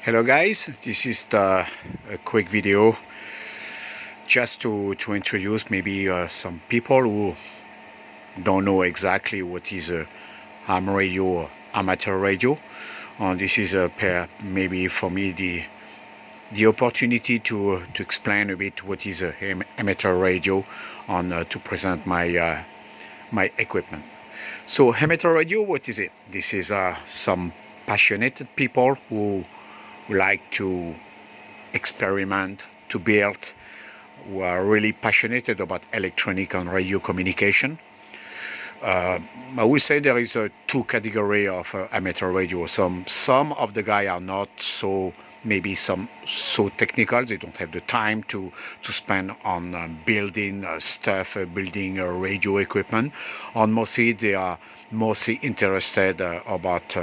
Hello guys, this is a quick video just to introduce maybe some people who don't know exactly what is a ham radio or amateur radio. This is maybe for me the opportunity to explain a bit what is a amateur radio and to present my my equipment. So amateur radio, what is it? This is some passionate people who like to experiment, to build, who are really passionate about electronic and radio communication. I would say there is two category of amateur radio. Some of the guys are not so so technical. They don't have the time to spend on building stuff, building radio equipment. And mostly they are mostly interested about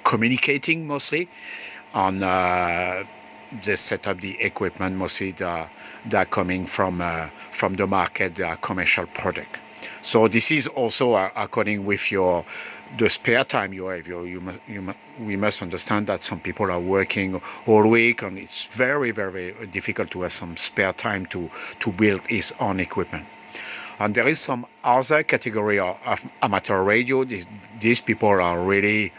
communicating mostly on they set up the equipment. Mostly they're coming from the market. They are commercial product. So this is also according with the spare time you have. We must understand that some people are working all week, and it's very difficult to have some spare time to build his own equipment. And there is some other category of amateur radio. These people are really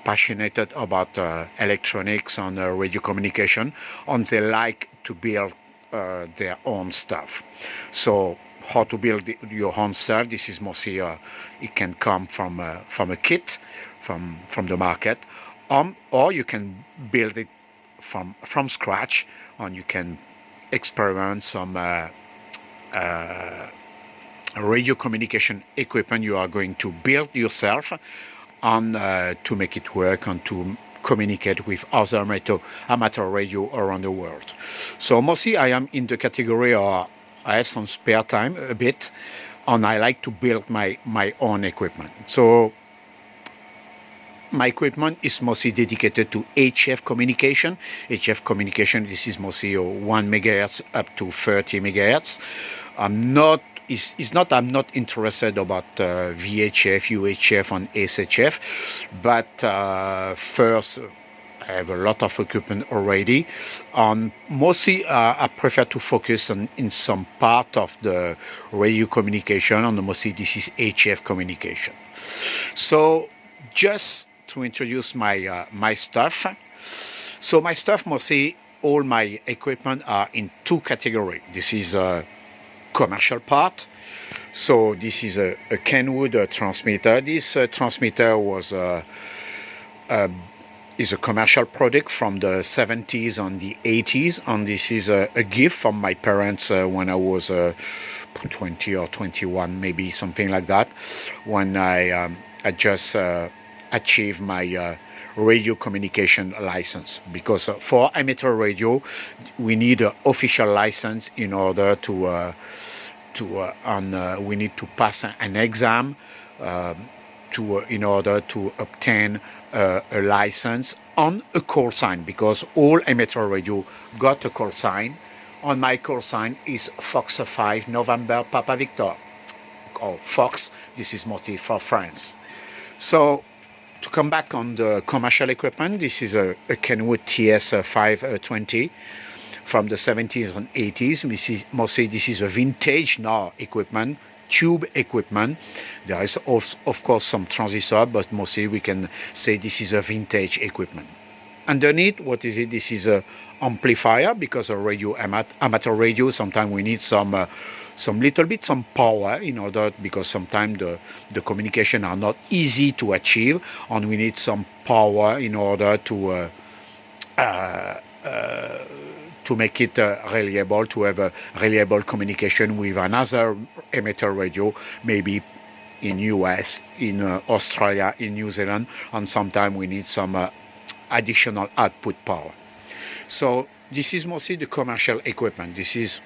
passionate about electronics and radio communication, and they like to build their own stuff. So how to build your own stuff? This is mostly it can come from a kit from the market, or you can build it from scratch, and you can experiment some radio communication equipment you are going to build yourself, and to make it work and to communicate with other amateur radio around the world. So mostly I am in the category of I have some spare time a bit, and I like to build my own equipment. So my equipment is mostly dedicated to HF communication. HF communication, this is mostly 1 megahertz up to 30 megahertz. I'm not interested about VHF, UHF, and SHF, but first I have a lot of equipment already, and mostly I prefer to focus in some part of the radio communication, and mostly this is HF communication. So just to introduce my stuff. So my stuff, mostly all my equipment are in two categories. This is a commercial part. So this is a Kenwood transmitter. This transmitter is a commercial product from the 70s and the 80s, and this is a gift from my parents when I was 20 or 21, maybe something like that, when I just achieved my radio communication license. Because for amateur radio we need an official license in order to we need to pass an exam in order to obtain a license on a call sign, because all amateur radio got a call sign. On my call sign is Fox 5 November Papa Victor, or Fox. This is mostly for France. So to come back on the commercial equipment, this is a Kenwood Ts 520 from the 70s and 80s. This is a vintage now equipment, tube equipment. There is also, of course, some transistor, but mostly we can say this is a vintage equipment. Underneath, what is it? This is a amplifier, because a radio amateur radio, sometimes we need some power in order, because sometimes the communication are not easy to achieve, and we need some power in order to make it reliable, to have a reliable communication with another amateur radio, maybe in US, in Australia, in New Zealand, and sometimes we need some additional output power. So this is mostly the commercial equipment. This is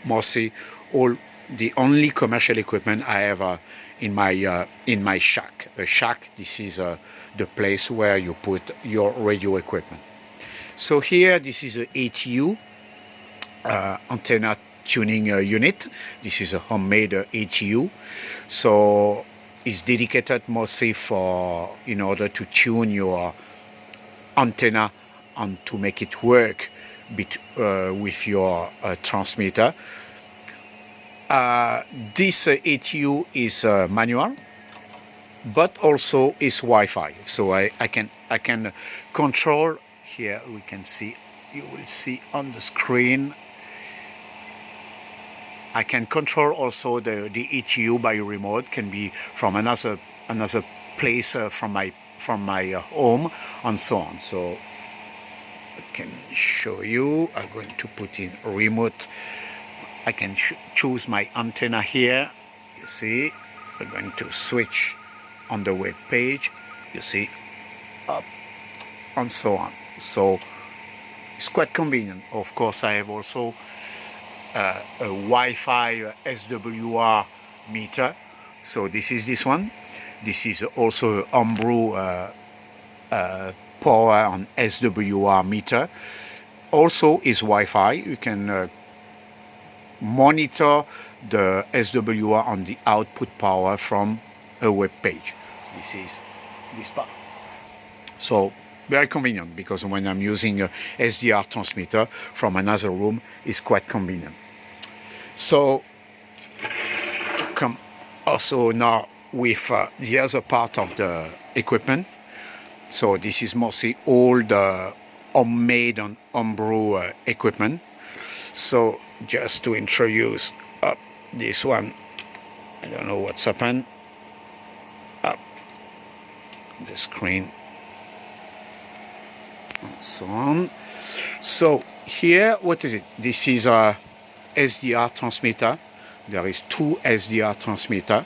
mostly the only commercial equipment I have in my shack. A shack, this is the place where you put your radio equipment. So here, this is a ATU, antenna tuning unit. This is a homemade ATU. So it's dedicated mostly in order to tune your antenna and to make it work with your transmitter. This ATU is manual, but also is Wi-Fi. So I can control. Here we can see, you will see on the screen, I can control also the ETU by remote. Can be from another place from my home and so on. So I can show you. I'm going to put in remote. I can choose my antenna here. You see, we're going to switch on the web page. You see, up and so on. So it's quite convenient. Of course, I have also a Wi-Fi SWR meter. So this is this one. This is also Homebrew power on SWR meter. Also is Wi-Fi. You can monitor the SWR on the output power from a web page. This is this part. So very convenient, because when I'm using a Sdr transmitter from another room, it's quite convenient. So to come also now with the other part of the equipment. So this is mostly all the homemade and homebrew equipment. So just to introduce this one, I don't know what's happened. Up the screen and so on. So here, what is it? This is a Sdr transmitter. There is two Sdr transmitter.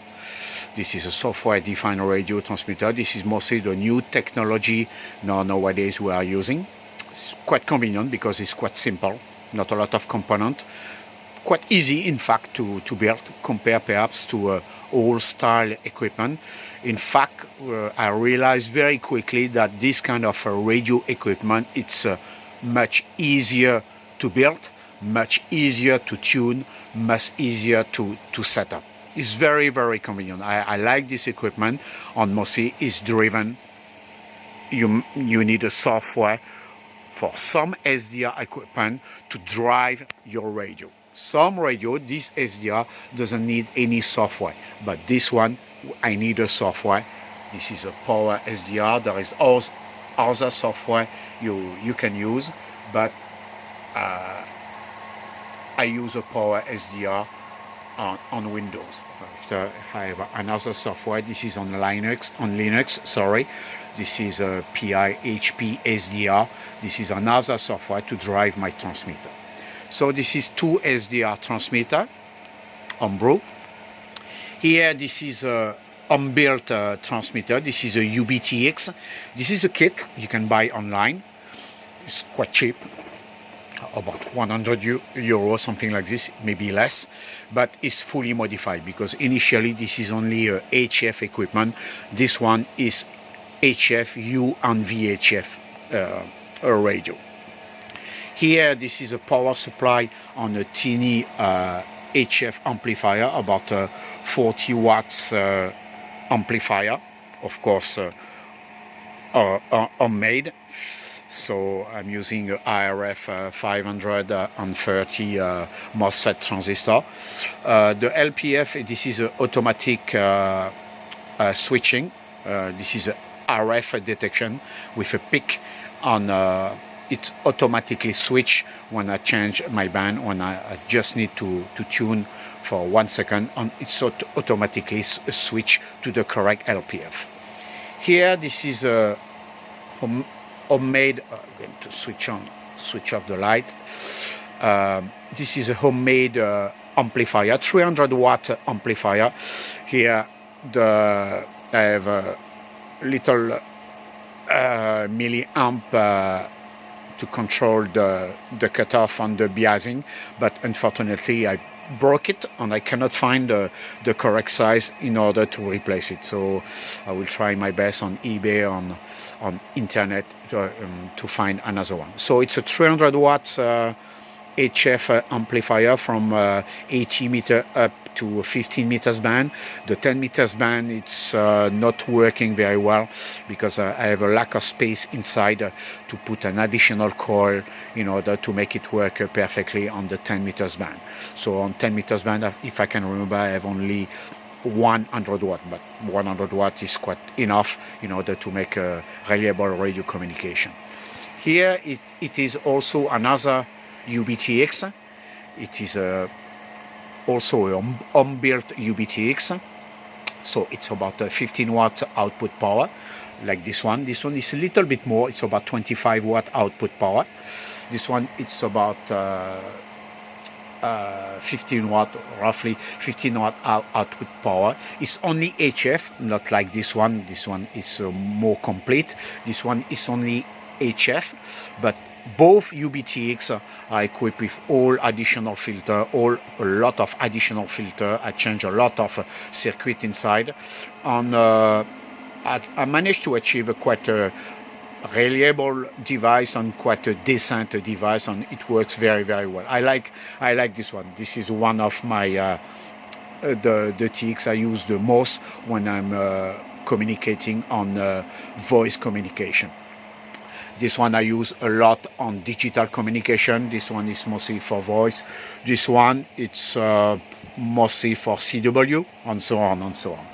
This is a software-defined radio transmitter. This is mostly the new technology nowadays we are using. It's quite convenient because it's quite simple, not a lot of component, quite easy in fact to build, compared perhaps to old style equipment. In fact, I realized very quickly that this kind of radio equipment, it's much easier to build, much easier to tune, much easier to set up. It's very, very convenient. I like this equipment, and mostly it's driven. You need a software for some Sdr equipment to drive your radio. Some radio, this Sdr doesn't need any software, but this one, I need a software. This is a power Sdr. There is also other software you can use, but I use a power Sdr on Windows. After I have another software. This is on Linux. Sorry, this is a PI-HP Sdr. This is another software to drive my transmitter. So this is two Sdr transmitter, homebrew. Here, this is a unbuilt transmitter. This is a UBTX. This is a kit you can buy online. It's quite cheap, about 100 euros, something like this, maybe less, but it's fully modified, because initially this is only a HF equipment. This one is HF, U and VHF radio. Here, this is a power supply on a teeny HF amplifier, about 40 watts amplifier, of course homemade. So I'm using a IRF 530 MOSFET transistor. The LPF, this is automatic switching. This is a RF detection with a pick on. It automatically switch when I change my band, when I just need to tune for 1 second, and it's automatically switch to the correct LPF. Here, this is a homemade. I'm going to switch off the light. This is a homemade amplifier, 300 watt amplifier. Here, I have a little milliamp to control the cutoff on the biasing, but unfortunately I broke it and I cannot find the correct size in order to replace it. So I will try my best on eBay, on internet to find another one. So it's a 300 watts HF amplifier from 80 meter up to a 15 meters band. The 10 meters band, it's not working very well because I have a lack of space inside to put an additional coil in order to make it work perfectly on the 10 meters band. So on 10 meters band, if I can remember, I have only 100 watt, but 100 watt is quite enough in order to make a reliable radio communication. Here it is also another UBTX. It is also an home-built UBTX. So it's about 15 watt output power, like this one. This one is a little bit more. It's about 25 watt output power. This one, it's about 15 watt, roughly 15 watt output power. It's only HF, not like this one. This one is more complete. This one is only HF, but both UBTX are equipped with all additional filter, a lot of additional filter. I changed a lot of circuit inside, and I managed to achieve quite a reliable device and quite a decent device, and it works very, very well. I like this one. This is one of my the TX I use the most when I'm communicating on voice communication. This one I use a lot on digital communication. This one is mostly for voice. This one, it's mostly for CW, and so on and so on.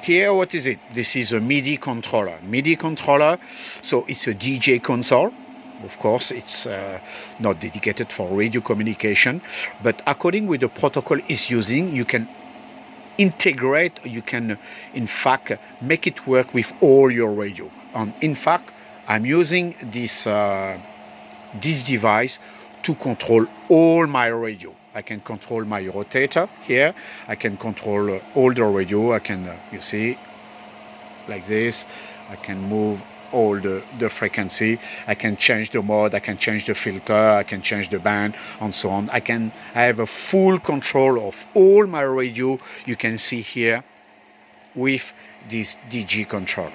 Here, what is it? This is a MIDI controller. MIDI controller, so it's a DJ console. Of course, it's not dedicated for radio communication, but according with the protocol it's using, you can integrate, you can in fact make it work with all your radio. And in fact, I'm using this device to control all my radio. I can control my rotator here. I can control all the radio. I can, you see, like this. I can move all the frequency. I can change the mode. I can change the filter. I can change the band, and so on. I have a full control of all my radio. You can see here with this DG controller.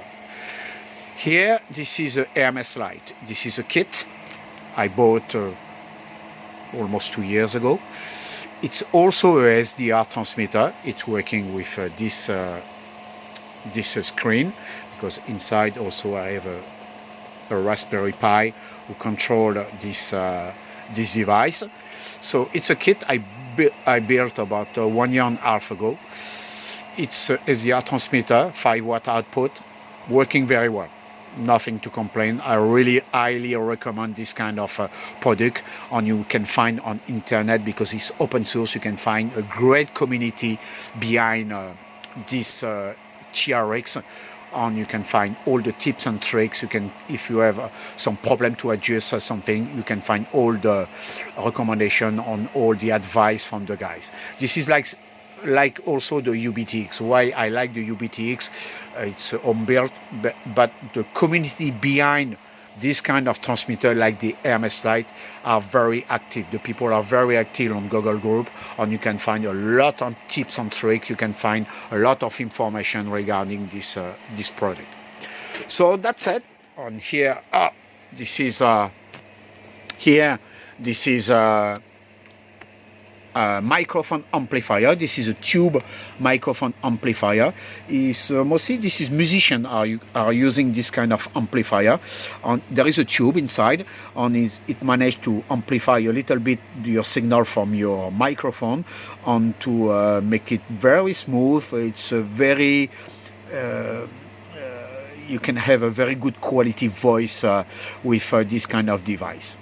Here, this is a Hermes light. This is a kit I bought almost 2 years ago. It's also a Sdr transmitter. It's working with this screen, because inside also I have a Raspberry Pi who control this device. So it's a kit I built about 1.5 years ago. It's a Sdr transmitter, 5 watt output, working very well. Nothing to complain. I really highly recommend this kind of product, and you can find on internet, because it's open source. You can find a great community behind this TRX, and you can find all the tips and tricks. You can, if you have some problem to adjust or something, you can find all the recommendation on all the advice from the guys. This is like also the UBTX. Why I like the UBTX? It's home built, but the community behind this kind of transmitter, like the Hermes light, are very active. The people are very active on Google group, and you can find a lot of tips and tricks. You can find a lot of information regarding this product. So that's it. On here, this is microphone amplifier. This is a tube microphone amplifier. Mostly this is musicians are using this kind of amplifier. And there is a tube inside, and it managed to amplify a little bit your signal from your microphone, and to make it very smooth. It's a very you can have a very good quality voice with this kind of device.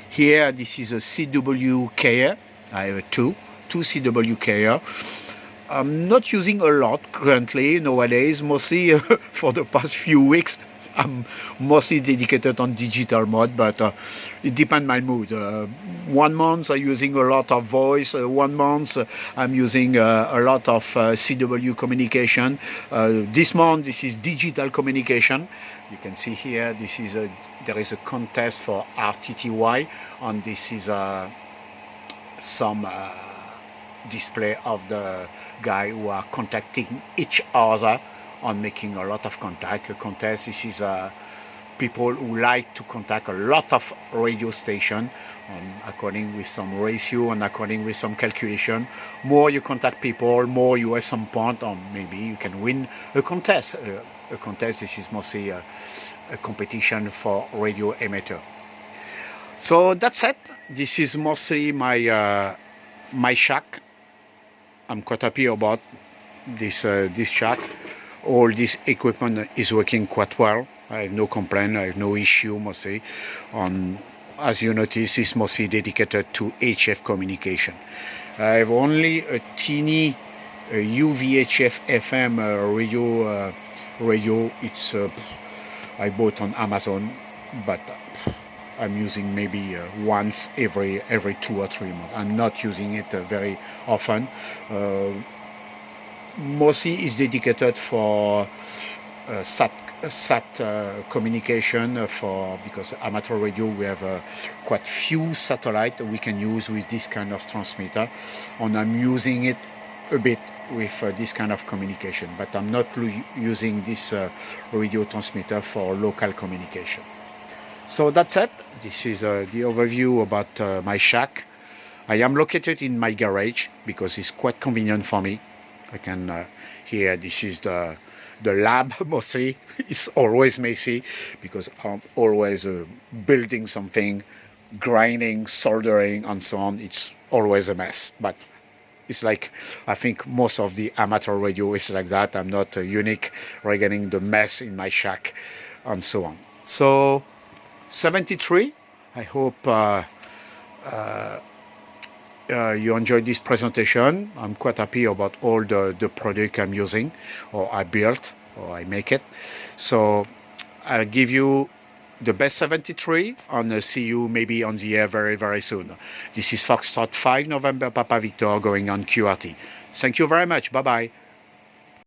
Here, this is a CW carrier. I have two CW carrier. I'm not using a lot currently nowadays, mostly for the past few weeks. I'm mostly dedicated on digital mode, but it depends my mood. 1 month I'm using a lot of voice. 1 month I'm using a lot of CW communication. This month this is digital communication. You can see here there is a contest for RTTY, and this is some display of the guy who are contacting each other and making a lot of contact. A contest, this is people who like to contact a lot of radio station, according with some ratio and according with some calculation. More you contact people, more you have some point, or maybe you can win a contest. A contest, this is mostly a competition for radio emitter. So that's it. This is mostly my my shack. I'm quite happy about this shack. All this equipment is working quite well. I have no complaint, I have no issue mostly. As you notice, it's mostly dedicated to HF communication. I have only a teeny UVHF FM radio. It's I bought on Amazon, but I'm using maybe once every 2 or 3 months. I'm not using it very often. Mostly is dedicated for sat communication, because amateur radio we have quite few satellite we can use with this kind of transmitter, and I'm using it a bit with this kind of communication, but I'm not using this radio transmitter for local communication. So that's it. This is the overview about my shack. I am located in my garage because it's quite convenient for me. I can here, this is the lab mostly. It's always messy because I'm always building something, grinding, soldering and so on. It's always a mess, but it's like, I think most of the amateur radio is like that. I'm not unique regarding the mess in my shack and so on. So 73, I hope you enjoyed this presentation. I'm quite happy about all the product I'm using, or I built, or I make it. So I'll give you the best 73 and see you maybe on the air very, very soon. This is Foxtrot 5 November Papa Victor going on QRT. Thank you very much. Bye-bye.